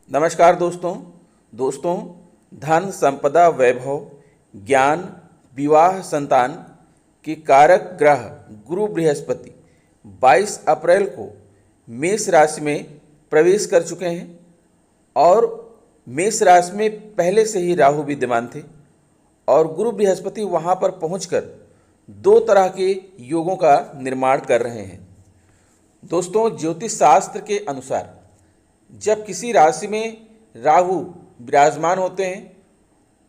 नमस्कार दोस्तों धन संपदा वैभव ज्ञान विवाह संतान के कारक ग्रह गुरु बृहस्पति 22 अप्रैल को मेष राशि में प्रवेश कर चुके हैं और मेष राशि में पहले से ही राहु विद्यमान थे और गुरु बृहस्पति वहां पर पहुंचकर दो तरह के योगों का निर्माण कर रहे हैं। दोस्तों, ज्योतिष शास्त्र के अनुसार जब किसी राशि में राहु विराजमान होते हैं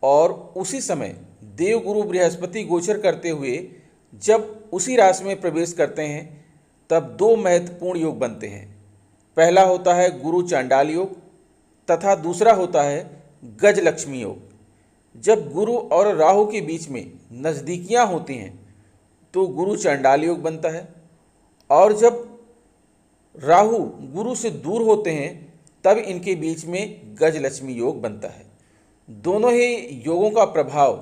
और उसी समय देवगुरु बृहस्पति गोचर करते हुए जब उसी राशि में प्रवेश करते हैं तब दो महत्वपूर्ण योग बनते हैं। पहला होता है गुरु चांडाल योग तथा दूसरा होता है गजलक्ष्मी योग। जब गुरु और राहु के बीच में नज़दीकियां होती हैं तो गुरु चांडाल योग बनता है और जब राहु गुरु से दूर होते हैं तब इनके बीच में गजलक्ष्मी योग बनता है। दोनों ही योगों का प्रभाव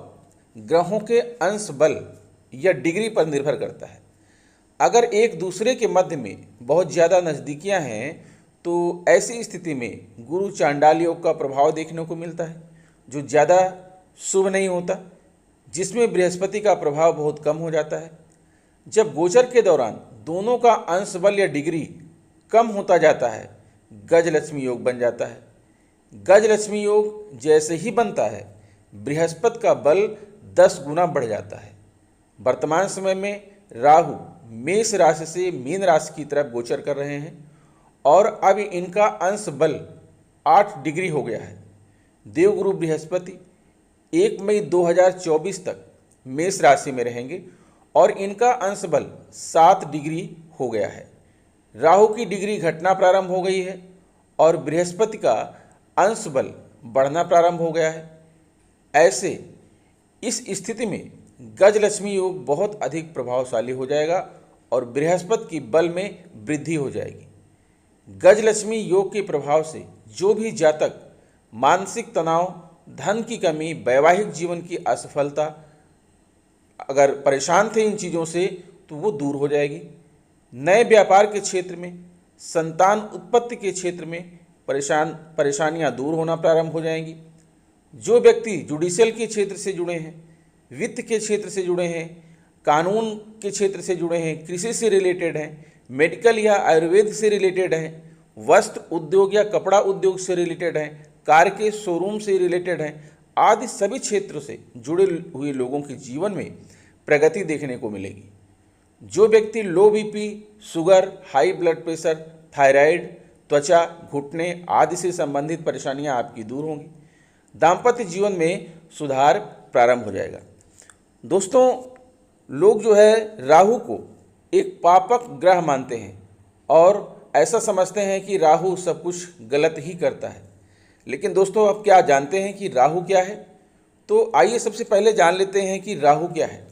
ग्रहों के अंश बल या डिग्री पर निर्भर करता है। अगर एक दूसरे के मध्य में बहुत ज़्यादा नज़दीकियां हैं तो ऐसी स्थिति में गुरु चांडाल योग का प्रभाव देखने को मिलता है जो ज़्यादा शुभ नहीं होता, जिसमें बृहस्पति का प्रभाव बहुत कम हो जाता है। जब गोचर के दौरान दोनों का अंश बल या डिग्री कम होता जाता है गजलक्ष्मी योग बन जाता है। गजलक्ष्मी योग जैसे ही बनता है बृहस्पति का बल 10 गुना बढ़ जाता है। वर्तमान समय में राहु मेष राशि से मीन राशि की तरफ गोचर कर रहे हैं और अब इनका अंश बल 8 डिग्री हो गया है। देवगुरु बृहस्पति 1 मई 2024 तक मेष राशि में रहेंगे और इनका अंश बल 7 डिग्री हो गया है। राहु की डिग्री घटना प्रारंभ हो गई है और बृहस्पति का अंश बल बढ़ना प्रारंभ हो गया है। ऐसे इस स्थिति में गजलक्ष्मी योग बहुत अधिक प्रभावशाली हो जाएगा और बृहस्पति की बल में वृद्धि हो जाएगी। गजलक्ष्मी योग के प्रभाव से जो भी जातक मानसिक तनाव, धन की कमी, वैवाहिक जीवन की असफलता, अगर परेशान थे इन चीज़ों से तो वो दूर हो जाएगी। नए व्यापार के क्षेत्र में, संतान उत्पत्ति के क्षेत्र में परेशानियां दूर होना प्रारंभ हो जाएंगी। जो व्यक्ति जुडिशियल के क्षेत्र से जुड़े हैं, वित्त के क्षेत्र से जुड़े हैं, कानून के क्षेत्र से जुड़े हैं, कृषि से रिलेटेड हैं, मेडिकल या आयुर्वेद से रिलेटेड हैं, वस्त्र उद्योग या कपड़ा उद्योग से रिलेटेड हैं, कार के शोरूम से रिलेटेड हैं, आदि सभी क्षेत्रों से जुड़े हुए लोगों के जीवन में प्रगति देखने को मिलेगी। जो व्यक्ति लो BP, sugar, high blood pressure, thyroid, त्वचा, घुटने आदि से संबंधित परेशानियां आपकी दूर होंगी। दाम्पत्य जीवन में सुधार प्रारंभ हो जाएगा। दोस्तों, लोग जो है राहु को एक पापक ग्रह मानते हैं और ऐसा समझते हैं कि राहु सब कुछ गलत ही करता है। लेकिन दोस्तों, अब क्या जानते हैं कि राहु क्या है? तो आइए सबसे पहले जान लेते हैं कि राहु क्या है।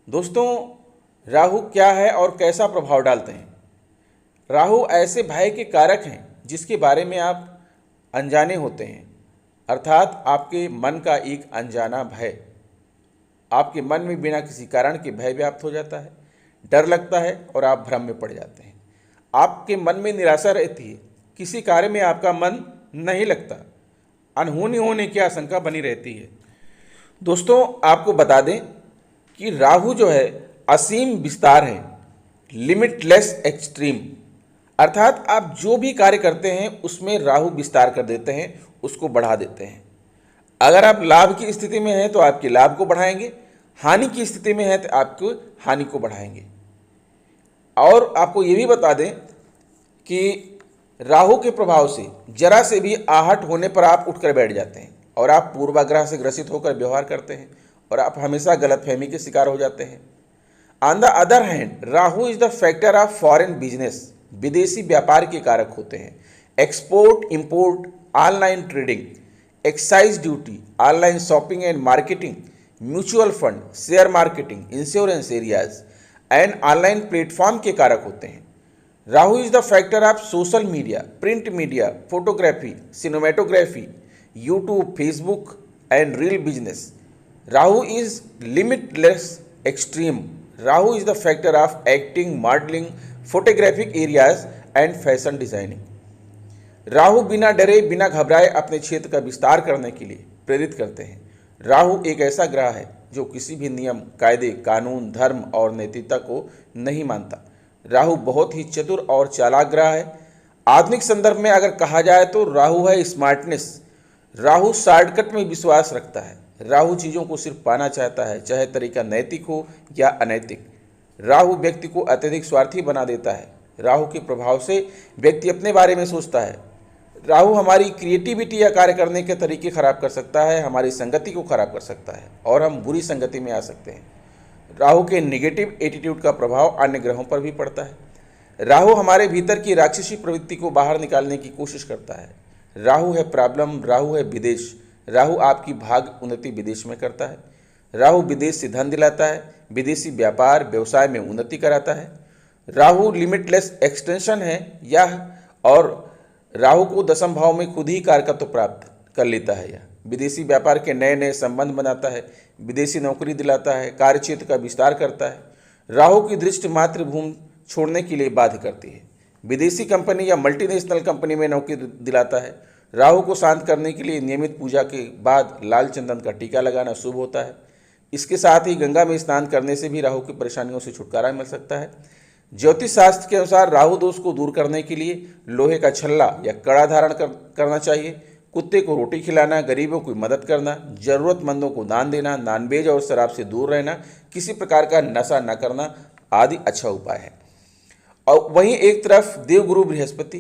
दोस्तों, राहु क्या है और कैसा प्रभाव डालते हैं? राहु ऐसे भय के कारक हैं जिसके बारे में आप अनजाने होते हैं, अर्थात आपके मन का एक अनजाना भय। आपके मन में बिना किसी कारण के भय व्याप्त हो जाता है, डर लगता है और आप भ्रम में पड़ जाते हैं। आपके मन में निराशा रहती है, किसी कार्य में आपका मन नहीं लगता, अनहोनी होने की आशंका बनी रहती है। दोस्तों, आपको बता दें कि राहु जो है असीम विस्तार है, लिमिटलेस एक्सट्रीम, अर्थात आप जो भी कार्य करते हैं उसमें राहु विस्तार कर देते हैं, उसको बढ़ा देते हैं। अगर आप लाभ की स्थिति में हैं तो आपके लाभ को बढ़ाएंगे, हानि की स्थिति में है तो आपको हानि को बढ़ाएंगे। और आपको ये भी बता दें कि राहु के प्रभाव से जरा से भी आहट होने पर आप उठकर बैठ जाते हैं और आप पूर्वाग्रह से ग्रसित होकर व्यवहार करते हैं और आप हमेशा गलतफहमी के शिकार हो जाते हैं। On the other hand, Rahu is the factor of foreign business, विदेशी व्यापार के कारक होते हैं। Export, import, online trading, excise duty, online shopping and marketing, mutual fund, share marketing, insurance areas and online platform के कारक होते हैं। Rahu is the factor of social media, print media, photography, cinematography, YouTube, Facebook and reel business. Rahu is limitless extreme. Rahu is the factor of acting, modeling, photographic areas and fashion designing. Rahu बिना डरे बिना घबराए अपने क्षेत्र का विस्तार करने के लिए प्रेरित करते हैं। राहु एक ऐसा ग्रह है जो किसी भी नियम, कायदे, कानून, धर्म और नैतिकता को नहीं मानता। राहु बहुत ही चतुर और चालाक ग्रह है। आधुनिक संदर्भ में अगर कहा जाए तो राहु है स्मार्टनेस। राहु शॉर्टकट में विश्वास रखता है। राहु चीज़ों को सिर्फ पाना चाहता है, चाहे तरीका नैतिक हो या अनैतिक। राहु व्यक्ति को अत्यधिक स्वार्थी बना देता है। राहु के प्रभाव से व्यक्ति अपने बारे में सोचता है। राहु हमारी क्रिएटिविटी या कार्य करने के तरीके खराब कर सकता है, हमारी संगति को खराब कर सकता है और हम बुरी संगति में आ सकते हैं। राहु के नेगेटिव एटीट्यूड का प्रभाव अन्य ग्रहों पर भी पड़ता है। राहु हमारे भीतर की राक्षसी प्रवृत्ति को बाहर निकालने की कोशिश करता है। राहु है प्रॉब्लम, राहु है विदेश। राहु आपकी भाग्य उन्नति विदेश में करता है। राहु विदेश से धन दिलाता है, विदेशी व्यापार व्यवसाय में उन्नति कराता है। राहु लिमिटलेस एक्सटेंशन है यह, और राहु को दशम भाव में खुद ही कारकत्व प्राप्त कर लेता है। यह विदेशी व्यापार के नए नए संबंध बनाता है, विदेशी नौकरी दिलाता है, कार्य क्षेत्र का विस्तार करता है। राहु की दृष्टि मातृभूमि छोड़ने के लिए बाध्य करती है। विदेशी कंपनी या मल्टीनेशनल कंपनी में नौकरी दिलाता है। राहु को शांत करने के लिए नियमित पूजा के बाद लाल चंदन का टीका लगाना शुभ होता है। इसके साथ ही गंगा में स्नान करने से भी राहु की परेशानियों से छुटकारा मिल सकता है। ज्योतिष शास्त्र के अनुसार राहु दोष को दूर करने के लिए लोहे का छल्ला या कड़ा धारण करना चाहिए। कुत्ते को रोटी खिलाना, गरीबों की मदद करना, जरूरतमंदों को दान देना, नॉनवेज और शराब से दूर रहना, किसी प्रकार का नशा न करना आदि अच्छा उपाय है। और वहीं एक तरफ देवगुरु बृहस्पति,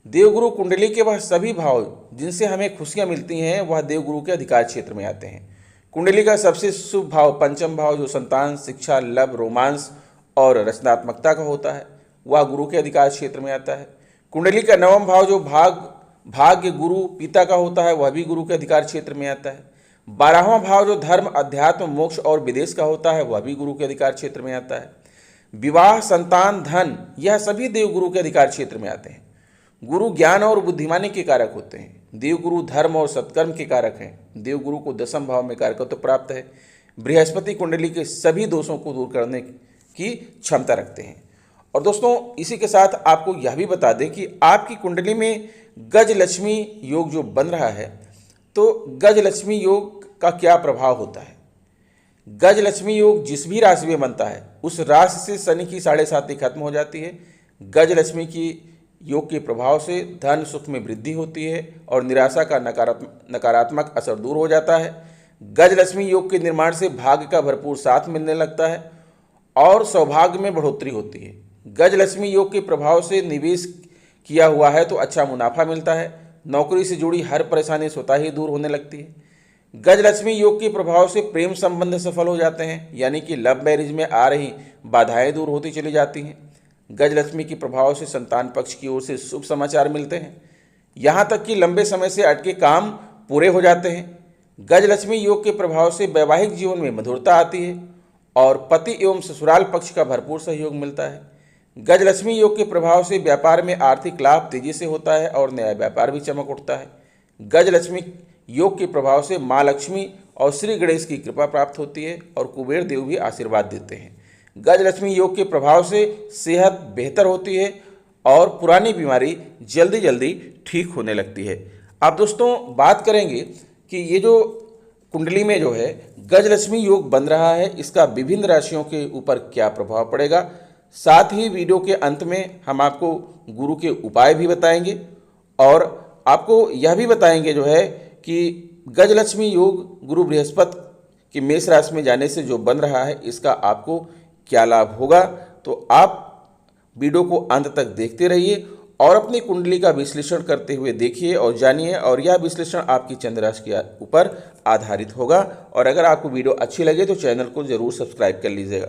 देवगुरु कुंडली के वह सभी भाव जिनसे हमें खुशियां मिलती हैं वह देवगुरु के अधिकार क्षेत्र में आते हैं। कुंडली का सबसे शुभ भाव पंचम भाव जो संतान, शिक्षा, लव, रोमांस और रचनात्मकता का होता है वह गुरु के अधिकार क्षेत्र में आता है। कुंडली का नवम भाव जो भाग्य, गुरु, पिता का होता है वह भी गुरु के अधिकार क्षेत्र में आता है। 12वां भाव जो धर्म, अध्यात्म, मोक्ष और विदेश का होता है वह भी गुरु के अधिकार क्षेत्र में आता है। विवाह, संतान, धन यह सभी देवगुरु के अधिकार क्षेत्र में आते हैं। गुरु ज्ञान और बुद्धिमानी के कारक होते हैं। देवगुरु धर्म और सत्कर्म के कारक हैं। देवगुरु को दशम भाव में कारकत्व प्राप्त है। बृहस्पति कुंडली के सभी दोषों को दूर करने की क्षमता रखते हैं। और दोस्तों इसी के साथ आपको यह भी बता दें कि आपकी कुंडली में गजलक्ष्मी योग जो बन रहा है तो गजलक्ष्मी योग का क्या प्रभाव होता है। गजलक्ष्मी योग जिस भी राशि में बनता है उस राशि से शनि की 7.5 खत्म हो जाती है। गजलक्ष्मी की योग के प्रभाव से धन सुख में वृद्धि होती है और निराशा का नकारात्मक असर दूर हो जाता है। गजलक्ष्मी योग के निर्माण से भाग्य का भरपूर साथ मिलने लगता है और सौभाग्य में बढ़ोतरी होती है। गजलक्ष्मी योग के प्रभाव से निवेश किया हुआ है तो अच्छा मुनाफा मिलता है। नौकरी से जुड़ी हर परेशानी स्वतः ही दूर होने लगती है। गजलक्ष्मी योग के प्रभाव से प्रेम संबंध सफल हो जाते हैं, यानी कि लव मैरिज में आ रही बाधाएं दूर होती चली जाती हैं। गजलक्ष्मी के प्रभाव से संतान पक्ष की ओर से शुभ समाचार मिलते हैं, यहाँ तक कि लंबे समय से अटके काम पूरे हो जाते हैं। गजलक्ष्मी योग के प्रभाव से वैवाहिक जीवन में मधुरता आती है और पति एवं ससुराल पक्ष का भरपूर सहयोग मिलता है। गजलक्ष्मी योग के प्रभाव से व्यापार में आर्थिक लाभ तेजी से होता है और नया व्यापार भी चमक उठता है। गजलक्ष्मी योग के प्रभाव से माँ लक्ष्मी और श्री गणेश की कृपा प्राप्त होती है और कुबेर देव भी आशीर्वाद देते हैं। गजलक्ष्मी योग के प्रभाव से सेहत बेहतर होती है और पुरानी बीमारी जल्दी जल्दी ठीक होने लगती है। अब दोस्तों बात करेंगे कि ये जो कुंडली में जो है गजलक्ष्मी योग बन रहा है इसका विभिन्न राशियों के ऊपर क्या प्रभाव पड़ेगा। साथ ही वीडियो के अंत में हम आपको गुरु के उपाय भी बताएंगे और आपको यह भी बताएंगे जो है कि गजलक्ष्मी योग गुरु बृहस्पति के मेष राशि में जाने से जो बन रहा है इसका आपको क्या लाभ होगा। तो आप वीडियो को अंत तक देखते रहिए और अपनी कुंडली का विश्लेषण करते हुए देखिए और जानिए, और यह विश्लेषण आपकी चंद्र राशि के ऊपर आधारित होगा। और अगर आपको वीडियो अच्छी लगे तो चैनल को ज़रूर सब्सक्राइब कर लीजिएगा।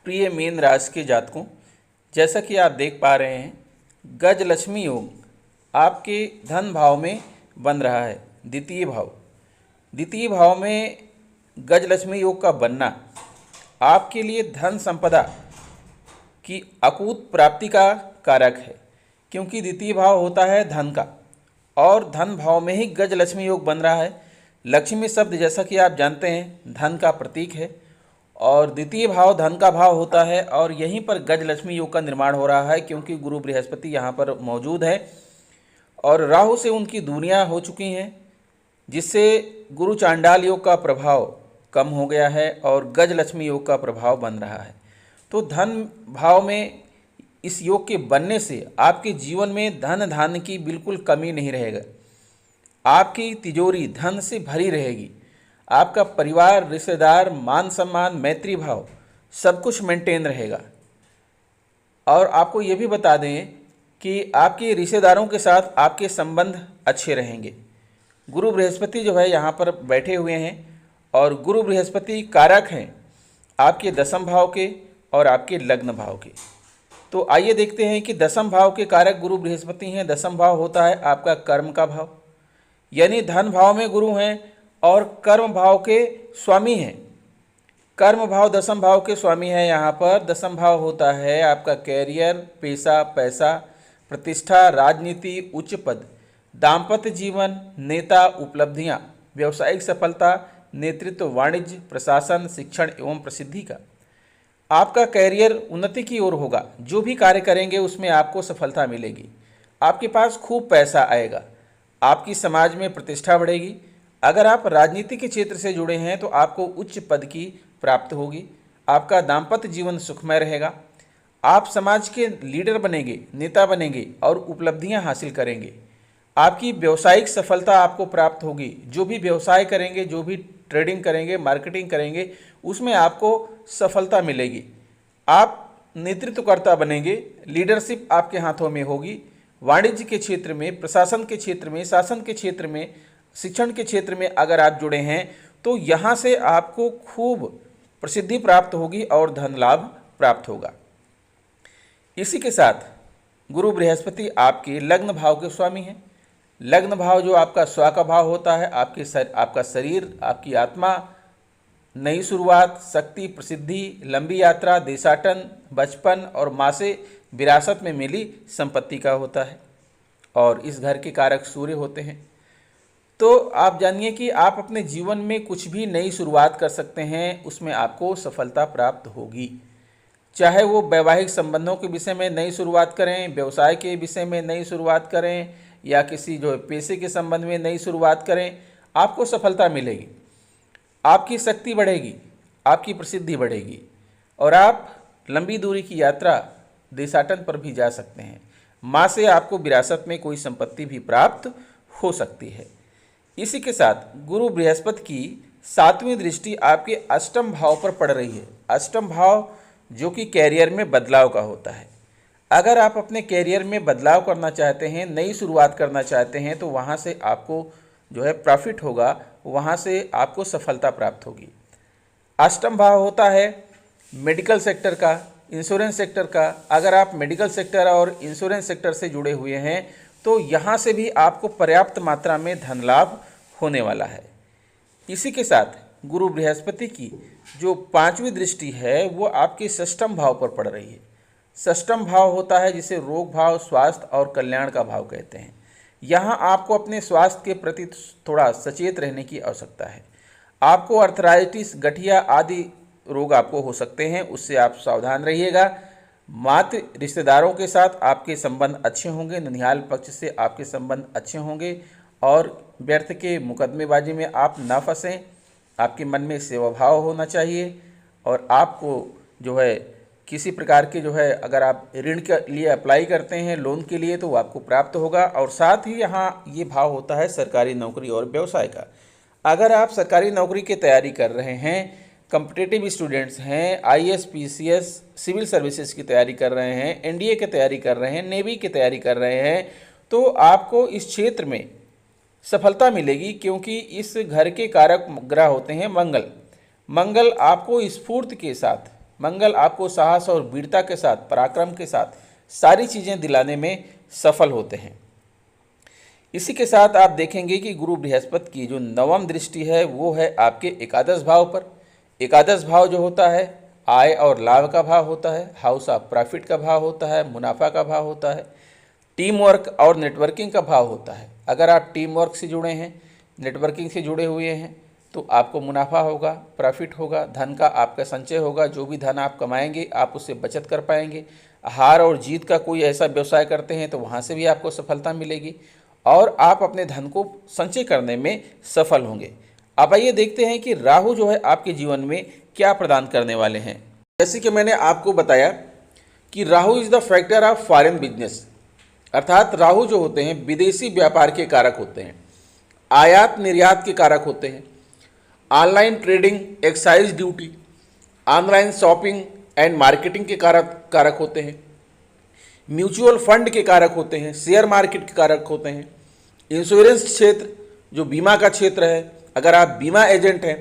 प्रिय मीन राशि के जातकों, जैसा कि आप देख पा रहे हैं गजलक्ष्मी योग आपके धन भाव में बन रहा है। द्वितीय भाव में गजलक्ष्मी योग का बनना आपके लिए धन संपदा की अकूत प्राप्ति का कारक है, क्योंकि द्वितीय भाव होता है धन का और धन भाव में ही गजलक्ष्मी योग बन रहा है। लक्ष्मी शब्द जैसा कि आप जानते हैं धन का प्रतीक है और द्वितीय भाव धन का भाव होता है और यहीं पर गजलक्ष्मी योग का निर्माण हो रहा है क्योंकि गुरु बृहस्पति यहाँ पर मौजूद है। और राहु से उनकी दूरियां हो चुकी हैं, जिससे गुरु चांडाल योग का प्रभाव कम हो गया है और गज लक्ष्मी योग का प्रभाव बन रहा है। तो धन भाव में इस योग के बनने से आपके जीवन में धन धान्य की बिल्कुल कमी नहीं रहेगा। आपकी तिजोरी धन से भरी रहेगी। आपका परिवार, रिश्तेदार, मान सम्मान, मैत्री भाव सब कुछ मेंटेन रहेगा। और आपको ये भी बता दें कि आपके रिश्तेदारों के साथ आपके संबंध अच्छे रहेंगे। गुरु बृहस्पति जो है यहाँ पर बैठे हुए हैं और गुरु बृहस्पति कारक हैं आपके दसम भाव के और आपके लग्न भाव के। तो आइए देखते हैं कि दसम भाव के कारक गुरु बृहस्पति हैं। दसम भाव होता है आपका कर्म का भाव, यानी धन भाव में गुरु हैं और कर्म भाव के स्वामी हैं। कर्म भाव दसम भाव के स्वामी है। यहाँ पर दसम भाव होता है आपका कैरियर, पेशा, पैसा, प्रतिष्ठा, राजनीति, उच्च पद, दाम्पत्य जीवन, नेता, उपलब्धियाँ, व्यावसायिक सफलता, नेतृत्व, वाणिज्य, प्रशासन, शिक्षण एवं प्रसिद्धि का। आपका कैरियर उन्नति की ओर होगा। जो भी कार्य करेंगे उसमें आपको सफलता मिलेगी। आपके पास खूब पैसा आएगा। आपकी समाज में प्रतिष्ठा बढ़ेगी। अगर आप राजनीति के क्षेत्र से जुड़े हैं तो आपको उच्च पद की प्राप्त होगी। आपका दाम्पत्य जीवन सुखमय रहेगा। आप समाज के लीडर बनेंगे, नेता बनेंगे और उपलब्धियां हासिल करेंगे। आपकी व्यावसायिक सफलता आपको प्राप्त होगी। जो भी व्यवसाय करेंगे, जो भी ट्रेडिंग करेंगे, मार्केटिंग करेंगे, उसमें आपको सफलता मिलेगी। आप नेतृत्वकर्ता बनेंगे। लीडरशिप आपके हाथों में होगी। वाणिज्य के क्षेत्र में, प्रशासन के क्षेत्र में, शासन के क्षेत्र में, शिक्षण के क्षेत्र में अगर आप जुड़े हैं तो यहाँ से आपको खूब प्रसिद्धि प्राप्त होगी और धन लाभ प्राप्त होगा। इसी के साथ गुरु बृहस्पति आपके लग्न भाव के स्वामी हैं। लग्न भाव जो आपका स्व का भाव होता है, आपका शरीर, आपकी आत्मा, नई शुरुआत, शक्ति, प्रसिद्धि, लंबी यात्रा, देशाटन, बचपन और माँ से विरासत में मिली संपत्ति का होता है। और इस घर के कारक सूर्य होते हैं। तो आप जानिए कि आप अपने जीवन में कुछ भी नई शुरुआत कर सकते हैं, उसमें आपको सफलता प्राप्त होगी। चाहे वो वैवाहिक संबंधों के विषय में नई शुरुआत करें, व्यवसाय के विषय में नई शुरुआत करें या किसी जो पैसे के संबंध में नई शुरुआत करें, आपको सफलता मिलेगी। आपकी शक्ति बढ़ेगी, आपकी प्रसिद्धि बढ़ेगी और आप लंबी दूरी की यात्रा, देशाटन पर भी जा सकते हैं। माँ से आपको विरासत में कोई संपत्ति भी प्राप्त हो सकती है। इसी के साथ गुरु बृहस्पति की 7वीं दृष्टि आपके अष्टम भाव पर पड़ रही है। अष्टम भाव जो कि कैरियर में बदलाव का होता है। अगर आप अपने कैरियर में बदलाव करना चाहते हैं, नई शुरुआत करना चाहते हैं, तो वहाँ से आपको जो है प्रॉफिट होगा, वहाँ से आपको सफलता प्राप्त होगी। अष्टम भाव होता है मेडिकल सेक्टर का, इंश्योरेंस सेक्टर का। अगर आप मेडिकल सेक्टर और इंश्योरेंस सेक्टर से जुड़े हुए हैं तो यहाँ से भी आपको पर्याप्त मात्रा में धन लाभ होने वाला है। इसी के साथ गुरु बृहस्पति की जो 5वीं दृष्टि है वो आपके षष्ठम भाव पर पड़ रही है। षष्ठम भाव होता है जिसे रोग भाव, स्वास्थ्य और कल्याण का भाव कहते हैं। यहाँ आपको अपने स्वास्थ्य के प्रति थोड़ा सचेत रहने की आवश्यकता है। आपको अर्थराइटिस, गठिया आदि रोग आपको हो सकते हैं, उससे आप सावधान रहिएगा। मात्र रिश्तेदारों के साथ आपके संबंध अच्छे होंगे, ननिहाल पक्ष से आपके संबंध अच्छे होंगे और व्यर्थ के मुकदमेबाजी में आप ना फंसें। आपके मन में सेवा भाव होना चाहिए और आपको जो है किसी प्रकार के जो है अगर आप ऋण के लिए अप्लाई करते हैं, लोन के लिए, तो वो आपको प्राप्त होगा। और साथ ही यहाँ ये भाव होता है सरकारी नौकरी और व्यवसाय का। अगर आप सरकारी नौकरी की तैयारी कर रहे हैं, कॉम्पिटिटिव स्टूडेंट्स हैं, आईएएस, पीसीएस, सिविल सर्विसेज की तैयारी कर रहे हैं, एनडीए की तैयारी कर रहे हैं, नेवी की तैयारी कर रहे हैं, तो आपको इस क्षेत्र में सफलता मिलेगी, क्योंकि इस घर के कारक ग्रह होते हैं मंगल। मंगल आपको स्फूर्ति के साथ, मंगल आपको साहस और वीरता के साथ, पराक्रम के साथ सारी चीज़ें दिलाने में सफल होते हैं। इसी के साथ आप देखेंगे कि गुरु बृहस्पति की जो 9वीं दृष्टि है वो है आपके एकादश भाव पर। एकादश भाव जो होता है आय और लाभ का भाव होता है, हाउस ऑफ प्रॉफिट का भाव होता है, मुनाफा का भाव होता है, टीम वर्क और नेटवर्किंग का भाव होता है। अगर आप टीम वर्क से जुड़े हैं, नेटवर्किंग से जुड़े हुए हैं, तो आपको मुनाफा होगा, प्रॉफिट होगा, धन का आपका संचय होगा। जो भी धन आप कमाएंगे आप उससे बचत कर पाएंगे। हार और जीत का कोई ऐसा व्यवसाय करते हैं तो वहाँ से भी आपको सफलता मिलेगी। और आप अपने धन को संचय करने में सफल होंगे। अब आइए देखते हैं कि राहु जो है आपके जीवन में क्या प्रदान करने वाले हैं। जैसे कि मैंने आपको बताया कि Rahu is the factor of foreign business, अर्थात राहु जो होते हैं विदेशी व्यापार के कारक होते हैं, आयात निर्यात के कारक होते हैं, online trading, excise duty, online shopping and marketing के कारक होते हैं, म्यूचुअल फंड के कारक होते हैं, शेयर मार्केट के कारक होते हैं, इंश्योरेंस क्षेत्र जो बीमा का क्षेत्र है, अगर आप बीमा एजेंट हैं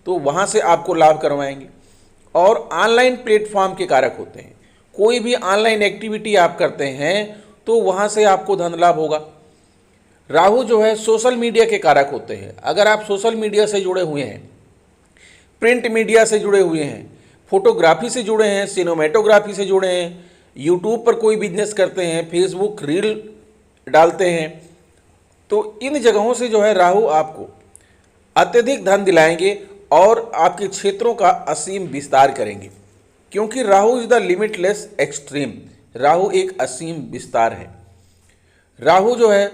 तो वहाँ से आपको लाभ करवाएंगे, और ऑनलाइन प्लेटफॉर्म के कारक होते हैं। कोई भी ऑनलाइन एक्टिविटी आप करते हैं तो वहाँ से आपको धन लाभ होगा। राहु जो है सोशल मीडिया के कारक होते हैं। अगर आप सोशल मीडिया से जुड़े हुए हैं, प्रिंट मीडिया से जुड़े हुए हैं, फोटोग्राफी से जुड़े हैं, सिनेमेटोग्राफी से जुड़े हैं, यूट्यूब पर कोई बिजनेस करते हैं, फेसबुक रील डालते हैं, तो इन जगहों से जो है राहु आपको अत्यधिक धन दिलाएंगे और आपके क्षेत्रों का असीम विस्तार करेंगे, क्योंकि Rahu is the limitless extreme. Rahu एक असीम विस्तार है। राहु जो है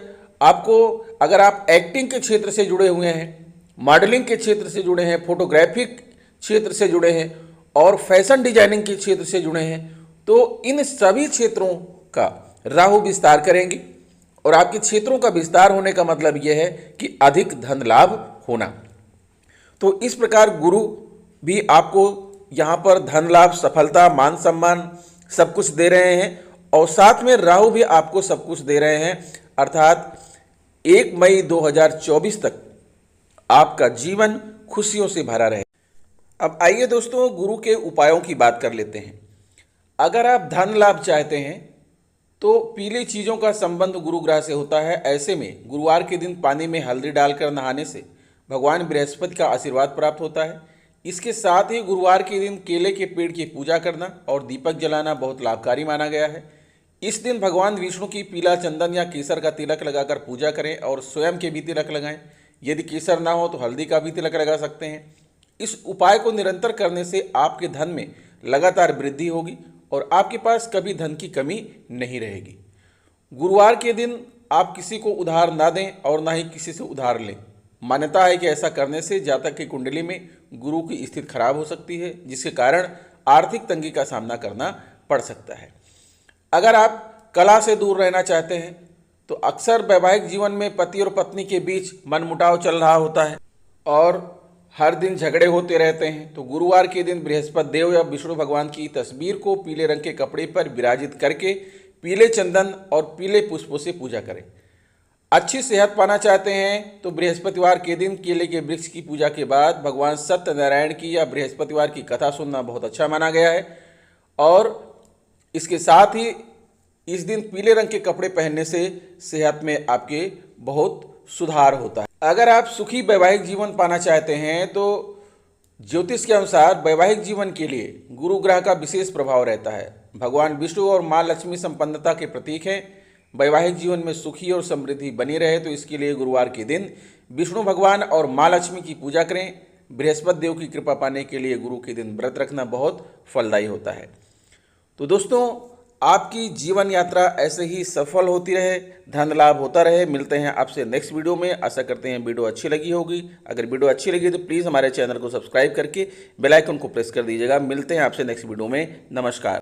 आपको, अगर आप एक्टिंग के क्षेत्र से जुड़े हुए हैं, मॉडलिंग के क्षेत्र से जुड़े हैं, फोटोग्राफिक क्षेत्र से जुड़े हैं और फैशन डिजाइनिंग के क्षेत्र से जुड़े हैं, तो इन सभी क्षेत्रों का राहु विस्तार करेंगे। और आपके क्षेत्रों का विस्तार होने का मतलब यह है कि अधिक धन लाभ होना। तो इस प्रकार गुरु भी आपको यहाँ पर धन लाभ, सफलता, मान सम्मान सब कुछ दे रहे हैं, और साथ में राहु भी आपको सब कुछ दे रहे हैं, अर्थात 1 मई 2024 तक आपका जीवन खुशियों से भरा रहे। अब आइए दोस्तों गुरु के उपायों की बात कर लेते हैं। अगर आप धन लाभ चाहते हैं तो पीली चीज़ों का संबंध गुरु ग्रह से होता है। ऐसे में गुरुवार के दिन पानी में हल्दी डालकर नहाने से भगवान बृहस्पति का आशीर्वाद प्राप्त होता है। इसके साथ ही गुरुवार के दिन केले के पेड़ की पूजा करना और दीपक जलाना बहुत लाभकारी माना गया है। इस दिन भगवान विष्णु की पीला चंदन या केसर का तिलक लगाकर पूजा करें और स्वयं के भी तिलक लगाएं। यदि केसर ना हो तो हल्दी का भी तिलक लगा सकते हैं। इस उपाय को निरंतर करने से आपके धन में लगातार वृद्धि होगी और आपके पास कभी धन की कमी नहीं रहेगी। गुरुवार के दिन आप किसी को उधार ना दें और ना ही किसी से उधार लें। मान्यता है कि ऐसा करने से जातक की कुंडली में गुरु की स्थिति खराब हो सकती है, जिसके कारण आर्थिक तंगी का सामना करना पड़ सकता है। अगर आप कला से दूर रहना चाहते हैं तो अक्सर वैवाहिक जीवन में पति और पत्नी के बीच मनमुटाव चल रहा होता है और हर दिन झगड़े होते रहते हैं, तो गुरुवार के दिन बृहस्पति देव या विष्णु भगवान की तस्वीर को पीले रंग के कपड़े पर विराजित करके पीले चंदन और पीले पुष्पों से पूजा करें। अच्छी सेहत पाना चाहते हैं तो बृहस्पतिवार के दिन केले के वृक्ष की पूजा के बाद भगवान सत्यनारायण की या बृहस्पतिवार की कथा सुनना बहुत अच्छा माना गया है। और इसके साथ ही इस दिन पीले रंग के कपड़े पहनने से सेहत में आपके बहुत सुधार होता है। अगर आप सुखी वैवाहिक जीवन पाना चाहते हैं तो ज्योतिष के अनुसार वैवाहिक जीवन के लिए गुरु ग्रह का विशेष प्रभाव रहता है। भगवान विष्णु और माँ लक्ष्मी संपन्नता के प्रतीक हैं। वैवाहिक जीवन में सुखी और समृद्धि बनी रहे तो इसके लिए गुरुवार के दिन विष्णु भगवान और माँ लक्ष्मी की पूजा करें। बृहस्पति देव की कृपा पाने के लिए गुरु के दिन व्रत रखना बहुत फलदायी होता है। तो दोस्तों, आपकी जीवन यात्रा ऐसे ही सफल होती रहे, धन लाभ होता रहे। मिलते हैं आपसे नेक्स्ट वीडियो में। आशा करते हैं वीडियो अच्छी लगी होगी। अगर वीडियो अच्छी लगी तो प्लीज़ हमारे चैनल को सब्सक्राइब करके बेल आइकन को प्रेस कर दीजिएगा। मिलते हैं आपसे नेक्स्ट वीडियो में। नमस्कार।